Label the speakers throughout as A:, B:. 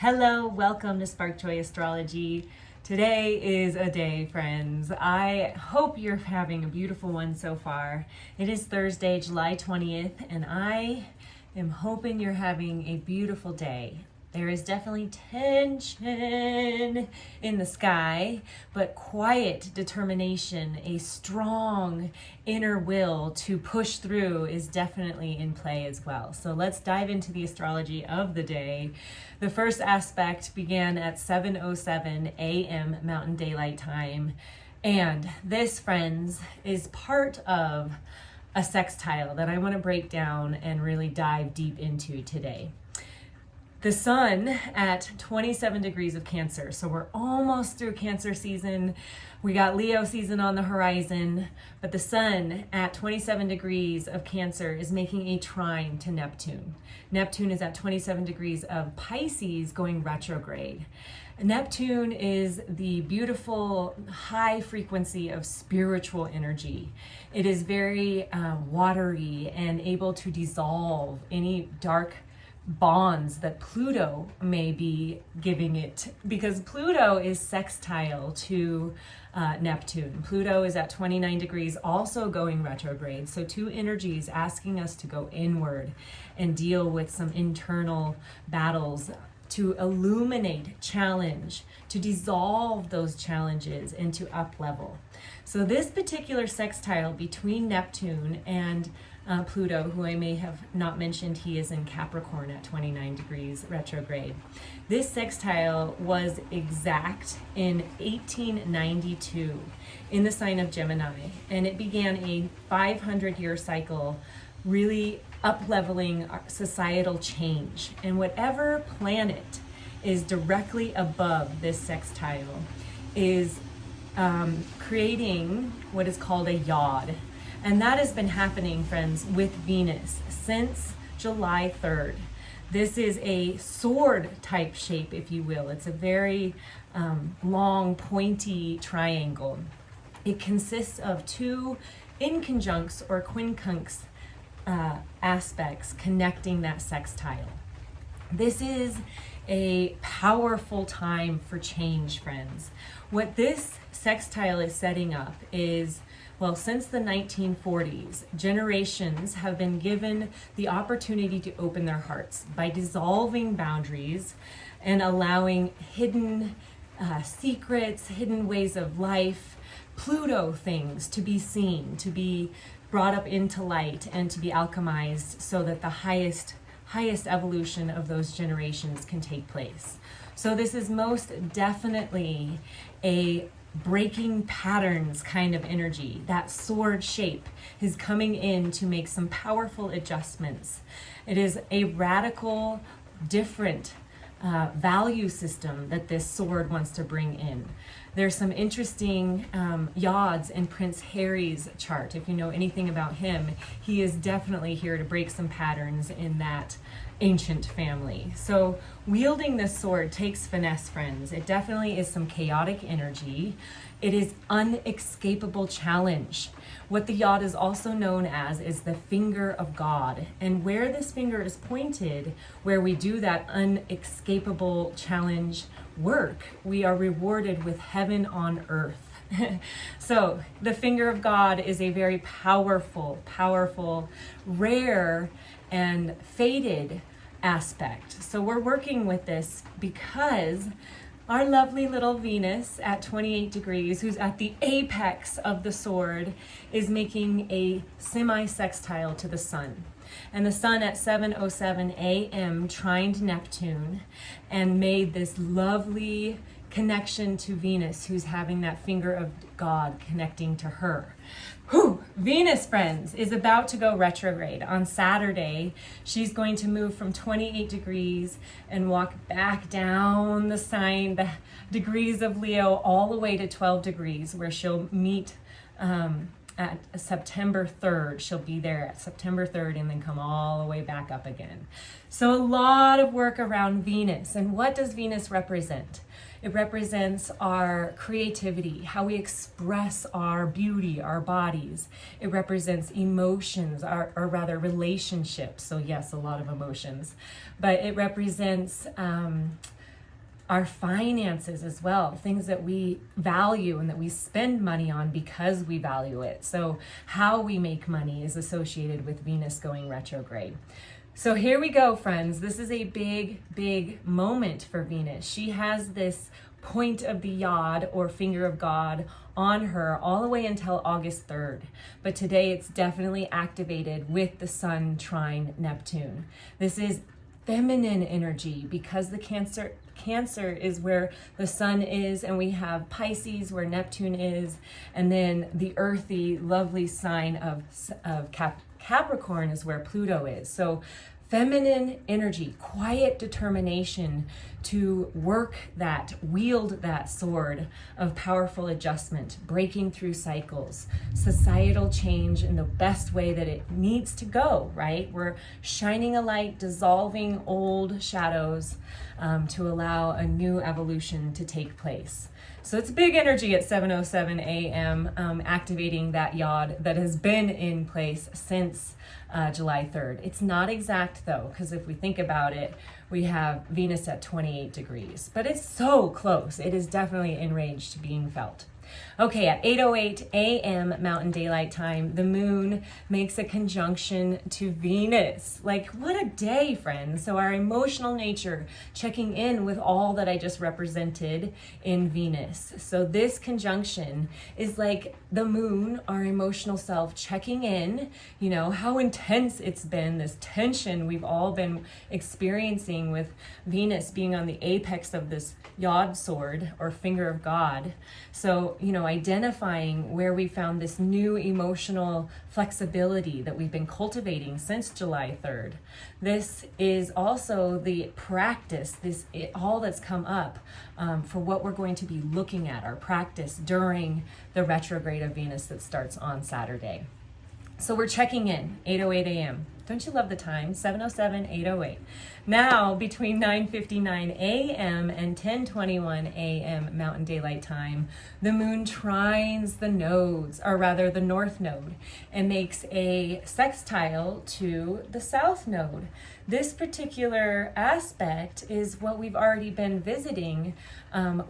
A: Hello, welcome to Spark Joy Astrology. Today is a day, friends. I hope you're having a beautiful one so far. It is Thursday, July 20th, and I am hoping you're having a beautiful day. There is definitely tension in the sky, but quiet determination, a strong inner will to push through is definitely in play as well. So let's dive into the astrology of the day. The first aspect began at 7:07 a.m. Mountain Daylight Time. And this, friends, is part of a sextile that I want to break down and really dive deep into today. The sun at 27 degrees of Cancer. So we're almost through Cancer season. We got Leo season on the horizon, but the sun at 27 degrees of Cancer is making a trine to Neptune. Neptune is at 27 degrees of Pisces going retrograde. Neptune is the beautiful high frequency of spiritual energy. It is very watery and able to dissolve any dark bonds that Pluto may be giving it, because Pluto is sextile to Neptune. Pluto is at 29 degrees, also going retrograde. So two energies asking us to go inward and deal with some internal battles, to illuminate, challenge, to dissolve those challenges and to up level. So this particular sextile between Neptune and Pluto, who I may have not mentioned, he is in Capricorn at 29 degrees retrograde. This sextile was exact in 1892 in the sign of Gemini, and it began a 500-year cycle, really up-leveling societal change. And whatever planet is directly above this sextile is creating what is called a yod. And that has been happening, friends, with Venus since July 3rd. This is a sword type shape, if you will. It's a very long, pointy triangle. It consists of two inconjuncts or quincunx aspects connecting that sextile. This is a powerful time for change, friends. What this sextile is setting up is, well, since the 1940s, generations have been given the opportunity to open their hearts by dissolving boundaries and allowing hidden secrets, hidden ways of life, Pluto things to be seen, to be brought up into light and to be alchemized so that the highest evolution of those generations can take place. So this is most definitely a breaking patterns kind of energy. That sword shape is coming in to make some powerful adjustments. It is a radical, different value system that this sword wants to bring in. There's some interesting yods in Prince Harry's chart. If you know anything about him, he is definitely here to break some patterns in that ancient family. So wielding this sword takes finesse, friends. It definitely is some chaotic energy. It is unescapable challenge. What the yod is also known as is the finger of God. And where this finger is pointed, where we do that unescapable challenge work, we are rewarded with heaven on earth. So the finger of God is a very powerful, rare, and fated aspect. So we're working with this because our lovely little Venus at 28 degrees, who's at the apex of the sword, is making a semi-sextile to the sun. And the sun at 7:07 a.m. trined Neptune and made this lovely connection to Venus, who's having that finger of God connecting to her. Venus, friends, is about to go retrograde. On Saturday, she's going to move from 28 degrees and walk back down the sign, the degrees of Leo, all the way to 12 degrees, where she'll meet at September 3rd. She'll be there at September 3rd and then come all the way back up again. So a lot of work around Venus. And what does Venus represent? It represents our creativity, how we express our beauty, our bodies. It represents emotions, or rather relationships. So yes, a lot of emotions. But it represents our finances as well, things that we value and that we spend money on because we value it. So how we make money is associated with Venus going retrograde. So here we go, friends. This is a big, big moment for Venus. She has this point of the yod or finger of God on her all the way until August 3rd. But today it's definitely activated with the Sun trine Neptune. This is feminine energy because the Cancer is where the Sun is, and we have Pisces where Neptune is, and then the earthy, lovely sign of Capricorn is where Pluto is. So feminine energy, quiet determination to work that, wield that sword of powerful adjustment, breaking through cycles, societal change in the best way that it needs to go, right? We're shining a light, dissolving old shadows to allow a new evolution to take place. So it's big energy at 7:07 a.m. Activating that yod that has been in place since July 3rd. It's not exact though, because if we think about it, we have Venus at 28 degrees, but it's so close. It is definitely in range to being felt. Okay, at 8:08 a.m. Mountain Daylight Time, the moon makes a conjunction to Venus. Like, what a day, friends. So our emotional nature checking in with all that I just represented in Venus. So this conjunction is like the moon, our emotional self, checking in, you know, how intense it's been, this tension we've all been experiencing with Venus being on the apex of this yod sword or finger of God. So, you know, identifying where we found this new emotional flexibility that we've been cultivating since July 3rd. This is also the practice, all that's come up for what we're going to be looking at, our practice during the retrograde of Venus that starts on Saturday. So we're checking in, 8:08 a.m. Don't you love the time? 7:07, 8:08. Now, between 9:59 a.m. and 10:21 a.m. Mountain Daylight Time, the moon trines the nodes, or rather the north node, and makes a sextile to the south node. This particular aspect is what we've already been visiting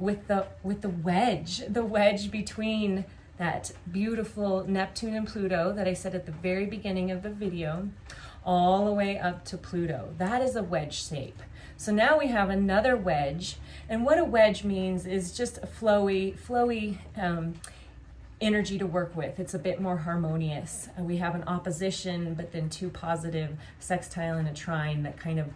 A: with the wedge between that beautiful Neptune and Pluto that I said at the very beginning of the video, all the way up to Pluto. That is a wedge shape. So now we have another wedge, and what a wedge means is just a flowy energy to work with. It's a bit more harmonious. We have an opposition, but then two positive sextile and a trine that kind of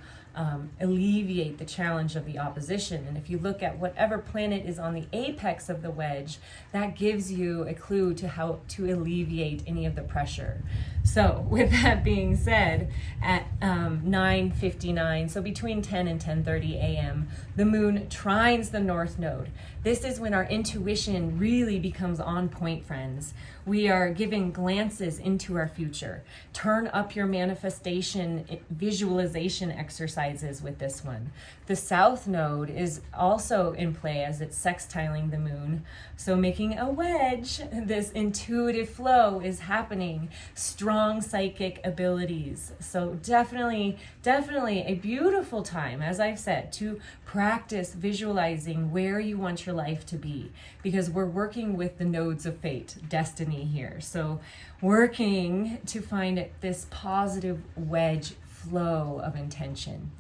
A: alleviate the challenge of the opposition. And if you look at whatever planet is on the apex of the wedge, that gives you a clue to how to alleviate any of the pressure. So with that being said, at 9:59, so between 10 and 10:30 a.m., the moon trines the north node. This is when our intuition really becomes on point, friends. We are giving glances into our future. Turn up your manifestation visualization exercises with this one. The south node is also in play as it's sextiling the moon. So making a wedge, this intuitive flow is happening. Strong psychic abilities. So definitely a beautiful time, as I've said, to practice visualizing where you want your life to be, because we're working with the nodes of fate, destiny here. So working to find this positive wedge flow of intention.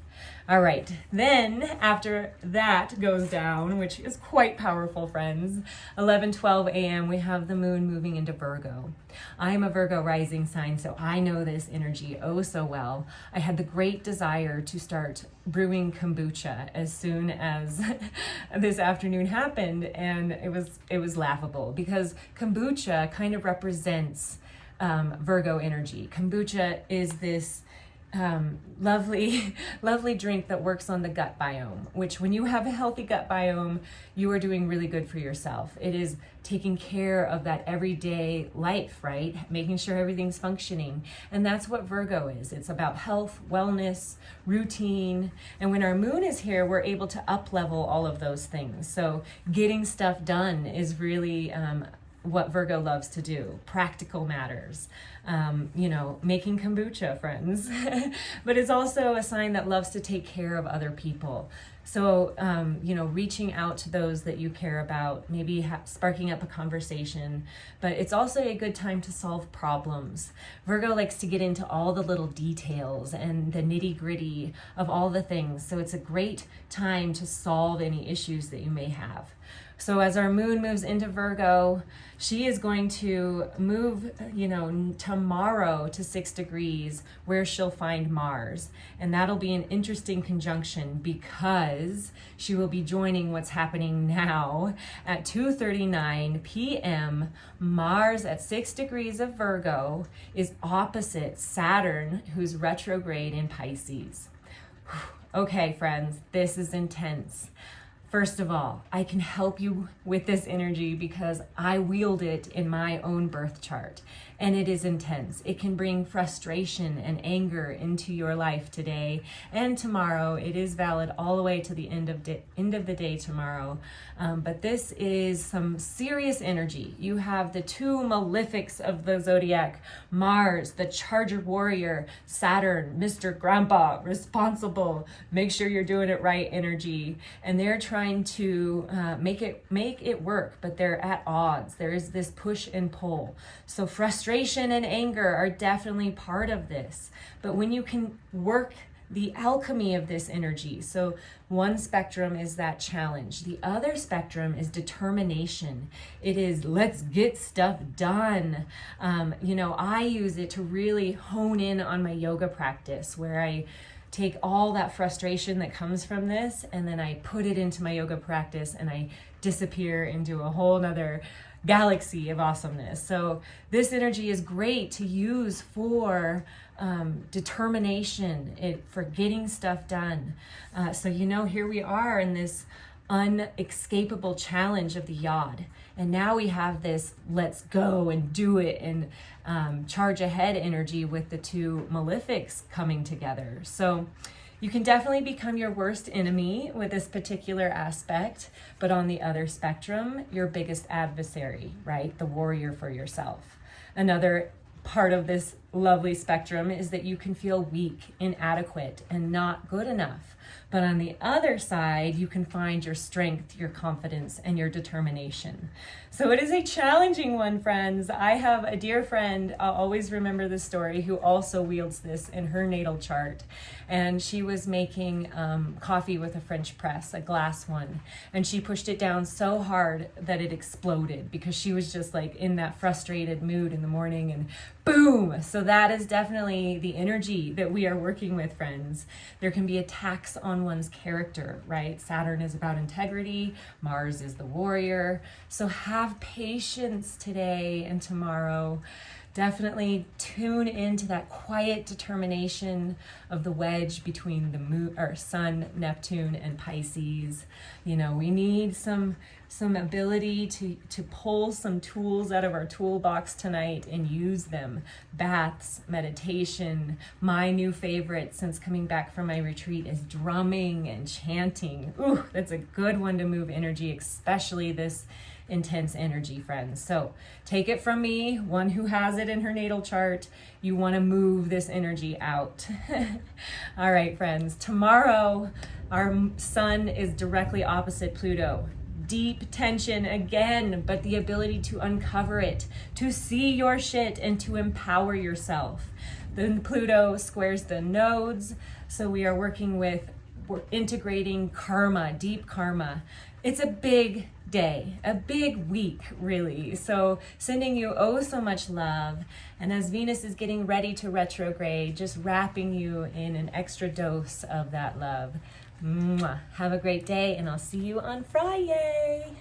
A: All right, then after that goes down, which is quite powerful, friends, 11:12 a.m., we have the moon moving into Virgo. I'm a Virgo rising sign, so I know this energy oh so well. I had the great desire to start brewing kombucha as soon as this afternoon happened, and it was laughable because kombucha kind of represents Virgo energy. Kombucha is this lovely drink that works on the gut biome, which when you have a healthy gut biome, you are doing really good for yourself. It is taking care of that everyday life, right? Making sure everything's functioning. And that's what Virgo is. It's about health, wellness, routine. And when our moon is here, we're able to up level all of those things. So getting stuff done is really what Virgo loves to do. Practical matters. Making kombucha, friends. But it's also a sign that loves to take care of other people. So, reaching out to those that you care about, maybe sparking up a conversation, but it's also a good time to solve problems. Virgo likes to get into all the little details and the nitty gritty of all the things. So it's a great time to solve any issues that you may have. So as our moon moves into Virgo, she is going to move, tomorrow to 6 degrees where she'll find Mars. And that'll be an interesting conjunction because she will be joining what's happening now at 2:39 p.m. Mars at 6 degrees of Virgo is opposite Saturn, who's retrograde in Pisces. Okay, friends, this is intense. First of all, I can help you with this energy because I wield it in my own birth chart, and it is intense. It can bring frustration and anger into your life today and tomorrow. It is valid all the way to the end of the day tomorrow. But this is some serious energy. You have the two malefics of the zodiac, Mars, the charger warrior, Saturn, Mr. Grandpa, responsible, make sure you're doing it right energy. And they're trying to make it work, but they're at odds. There is this push and pull. So frustration and anger are definitely part of this. But when you can work the alchemy of this energy, so one spectrum is that challenge. The other spectrum is determination. It is let's get stuff done. I use it to really hone in on my yoga practice where I take all that frustration that comes from this and then I put it into my yoga practice and I disappear into a whole nother galaxy of awesomeness. So this energy is great to use for determination, for getting stuff done. Here we are in this unescapable challenge of the yod. And now we have this let's go and do it and charge ahead energy with the two malefics coming together. So you can definitely become your worst enemy with this particular aspect, but on the other spectrum, your biggest adversary, right? The warrior for yourself. Another part of this lovely spectrum is that you can feel weak, inadequate, and not good enough. But on the other side, you can find your strength, your confidence, and your determination. So it is a challenging one, friends. I have a dear friend, I'll always remember this story, who also wields this in her natal chart. And she was making coffee with a French press, a glass one. And she pushed it down so hard that it exploded because she was just like in that frustrated mood in the morning and boom. So that is definitely the energy that we are working with, friends. There can be attacks on one's character, right? Saturn is about integrity. Mars is the warrior. So have patience today and tomorrow. Definitely tune into that quiet determination of the wedge between the moon or Sun, Neptune, and Pisces. We need some ability to pull some tools out of our toolbox tonight and use them. Baths, meditation. My new favorite since coming back from my retreat is drumming and chanting. Ooh, that's a good one to move energy, especially this intense energy, friends. So take it from me, one who has it in her natal chart. You want to move this energy out. All right, friends. Tomorrow, our sun is directly opposite Pluto. Deep tension again, but the ability to uncover it, to see your shit, and to empower yourself. Then Pluto squares the nodes, so we're integrating karma, deep karma. It's a big day, a big week, really. So sending you so much love. And as Venus is getting ready to retrograde, just wrapping you in an extra dose of that love. Mwah. Have a great day, and I'll see you on Friday.